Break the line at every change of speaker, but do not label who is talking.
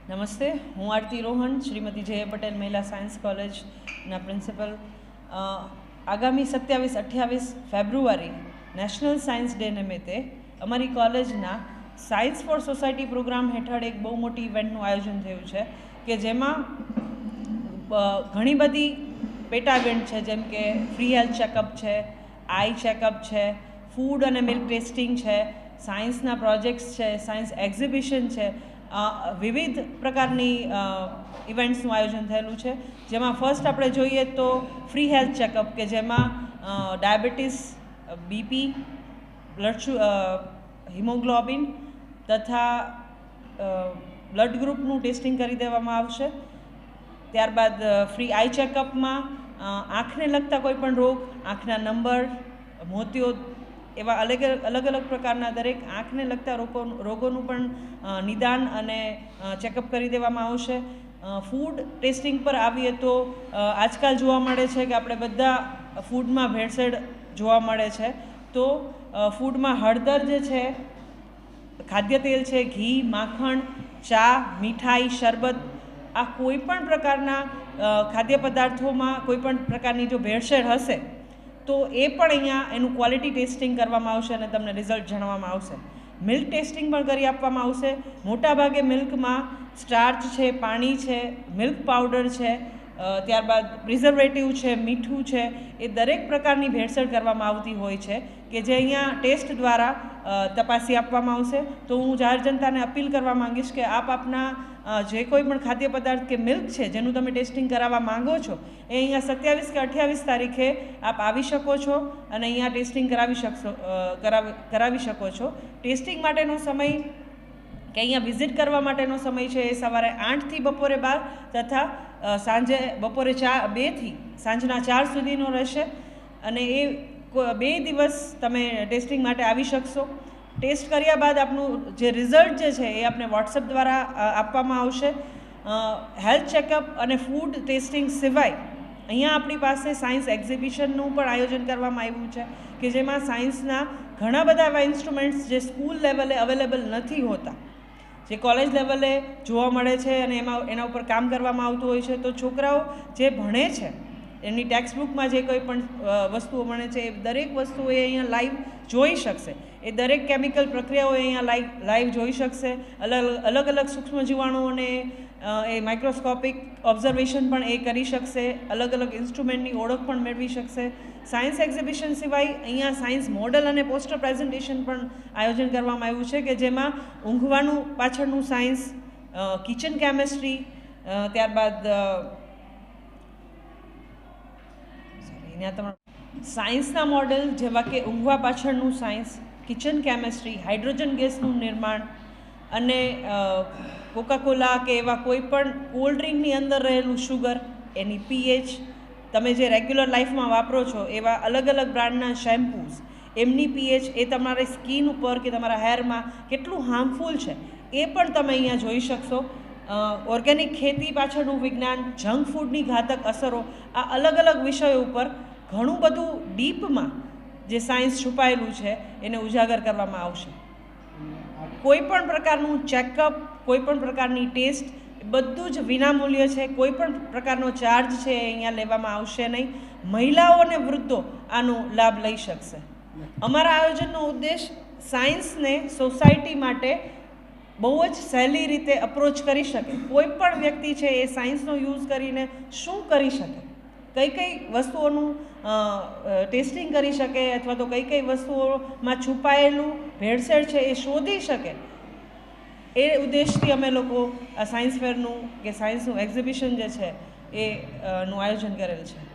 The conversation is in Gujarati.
નમસ્તે, હું આરતી રોહન, શ્રીમતી જે પટેલ મહિલા સાયન્સ કોલેજના પ્રિન્સિપલ. આગામી 27-28 ફેબ્રુઆરી નેશનલ સાયન્સ ડે નિમિત્તે અમારી કોલેજના સાયન્સ ફોર સોસાયટી પ્રોગ્રામ હેઠળ એક બહુ મોટી ઇવેન્ટનું આયોજન થયું છે કે જેમાં ઘણી બધી પેટા ઇવેન્ટ છે, જેમ કે ફ્રી હેલ્થ ચેકઅપ છે, આઈ ચેકઅપ છે, ફૂડ અને મિલ્ક ટેસ્ટિંગ છે, સાયન્સના પ્રોજેક્ટ્સ છે, સાયન્સ એક્ઝિબિશન છે. વિવિધ પ્રકારની ઇવેન્ટ્સનું આયોજન થયેલું છે, જેમાં ફર્સ્ટ આપણે જોઈએ તો ફ્રી હેલ્થ ચેકઅપ કે જેમાં ડાયાબિટીસ, બીપી, હિમોગ્લોબિન તથા બ્લડ ગ્રુપનું ટેસ્ટિંગ કરી દેવામાં આવશે. ત્યારબાદ ફ્રી આઈ ચેકઅપમાં આંખને લગતા કોઈપણ રોગ, આંખના નંબર, મોતિયો, એવા અલગ અલગ પ્રકારના દરેક આંખને લગતા રોગોનું પણ નિદાન અને ચેકઅપ કરી દેવામાં આવશે. ફૂડ ટેસ્ટિંગ પર આવીએ તો આજકાલ જોવા મળે છે કે આપણે બધા ફૂડમાં ભેળસેળ જોવા મળે છે, તો ફૂડમાં હળદર જે છે, ખાદ્ય તેલ છે, ઘી, માખણ, ચા, મીઠાઈ, શરબત, આ કોઈપણ પ્રકારના ખાદ્ય પદાર્થોમાં કોઈપણ પ્રકારની જો ભેળસેળ હશે તો એ પણ અહીંયા એનું ક્વોલિટી ટેસ્ટિંગ કરવામાં આવશે અને તમને રિઝલ્ટ જાણવામાં આવશે. મિલ્ક ટેસ્ટિંગ પણ કરી આપવામાં આવશે. મોટાભાગે મિલ્કમાં સ્ટાર્ચ છે, પાણી છે, મિલ્ક પાવડર છે, ત્યારબાદ પ્રિઝર્વેટિવ છે, મીઠું છે, એ દરેક પ્રકારની ભેળસેળ કરવામાં આવતી હોય છે કે જે અહીંયા ટેસ્ટ દ્વારા તપાસી આપવામાં આવશે. તો હું જાહેર જનતાને અપીલ કરવા માંગીશ કે આપના જે કોઈ પણ ખાદ્ય પદાર્થ કે મિલ્ક છે જેનું તમે ટેસ્ટિંગ કરાવવા માંગો છો એ અહીંયા 27 કે 28 તારીખે આપ આવી શકો છો અને અહીંયા ટેસ્ટિંગ કરાવી શકો છો. ટેસ્ટિંગ માટેનો સમય કે અહીંયા વિઝિટ કરવા માટેનો સમય છે એ સવારે 8 થી બપોરે 12 તથા સાંજે બપોરે 2 થી સાંજના 4 સુધીનો રહેશે અને એ 2 દિવસ તમે ટેસ્ટિંગ માટે આવી શકશો. ટેસ્ટ કર્યા બાદ આપનું જે રિઝલ્ટ જે છે એ આપને વોટ્સઅપ દ્વારા આપવામાં આવશે. હેલ્થ ચેકઅપ અને ફૂડ ટેસ્ટિંગ સિવાય અહીંયા આપણી પાસે સાયન્સ એક્ઝિબિશનનું પણ આયોજન કરવામાં આવ્યું છે કે જેમાં સાયન્સના ઘણા બધા એવા ઇન્સ્ટ્રુમેન્ટ્સ જે સ્કૂલ લેવલે અવેલેબલ નથી હોતા, જે કોલેજ લેવલે જોવા મળે છે અને એના ઉપર કામ કરવામાં આવતું હોય છે. તો છોકરાઓ જે ભણે છે એમની ટેક્સ્ટ બુકમાં જે કોઈ પણ વસ્તુઓ મળે છે એ દરેક વસ્તુઓ એ અહીંયા લાઈવ જોઈ શકશે. એ દરેક કેમિકલ પ્રક્રિયાઓ અહીંયા લાઈવ જોઈ શકશે. અલગ અલગ સૂક્ષ્મ જીવાણુઓને એ માઇક્રોસ્કોપિક ઓબ્ઝર્વેશન પણ એ કરી શકશે. અલગ અલગ ઇન્સ્ટ્રુમેન્ટની ઓળખ પણ મેળવી શકશે. સાયન્સ એક્ઝિબિશન સિવાય અહીંયા સાયન્સ મોડલ અને પોસ્ટર પ્રેઝન્ટેશન પણ આયોજન કરવામાં આવ્યું છે કે જેમાં ઊંઘવાનું પાછળનું સાયન્સ, કિચન કેમેસ્ટ્રી, ત્યારબાદ સાયન્સના મોડેલ જેવા કે ઊંઘવા પાછળનું સાયન્સ, કિચન કેમેસ્ટ્રી, હાઇડ્રોજન ગેસનું નિર્માણ અને કોકાકોલા કે એવા કોઈ પણ કોલ્ડ ડ્રિંકની અંદર રહેલું શુગર, એની પીએચ, તમે જે રેગ્યુલર લાઈફમાં વાપરો છો એવા અલગ અલગ બ્રાન્ડના શેમ્પૂઝ, એમની પીએચ એ તમારી સ્કિન ઉપર કે તમારા હેરમાં કેટલું હાર્મફુલ છે એ પણ તમે અહીંયા જોઈ શકશો. ઓર્ગેનિક ખેતી પાછળનું વિજ્ઞાન, જંક ફૂડની ઘાતક અસરો, આ અલગ અલગ વિષયો ઉપર ઘણું બધું ડીપમાં જે સાયન્સ છુપાયેલું છે એને ઉજાગર કરવામાં આવશે. કોઈ પણ પ્રકારનું ચેકઅપ, કોઈ પણ પ્રકારની ટેસ્ટ બધું જ વિનામૂલ્ય છે. કોઈ પણ પ્રકારનો ચાર્જ છે એ અહીંયા લેવામાં આવશે નહીં. મહિલાઓ અને વૃદ્ધો આનો લાભ લઈ શકશે. અમારા આયોજનનો ઉદ્દેશ સાયન્સને સોસાયટી માટે બહુ જ સહેલી રીતે અપ્રોચ કરી શકે. કોઈ પણ વ્યક્તિ છે એ સાયન્સનો યુઝ કરીને શું કરી શકે, કઈ વસ્તુઓનું ટેસ્ટિંગ કરી શકે અથવા તો કઈ વસ્તુઓમાં છુપાયેલું ભેળસેળ છે એ શોધી શકે, એ ઉદ્દેશથી અમે લોકો આ સાયન્સ ફેરનું કે સાયન્સનું એક્ઝિબિશન જે છે એનું આયોજન કરેલ છે.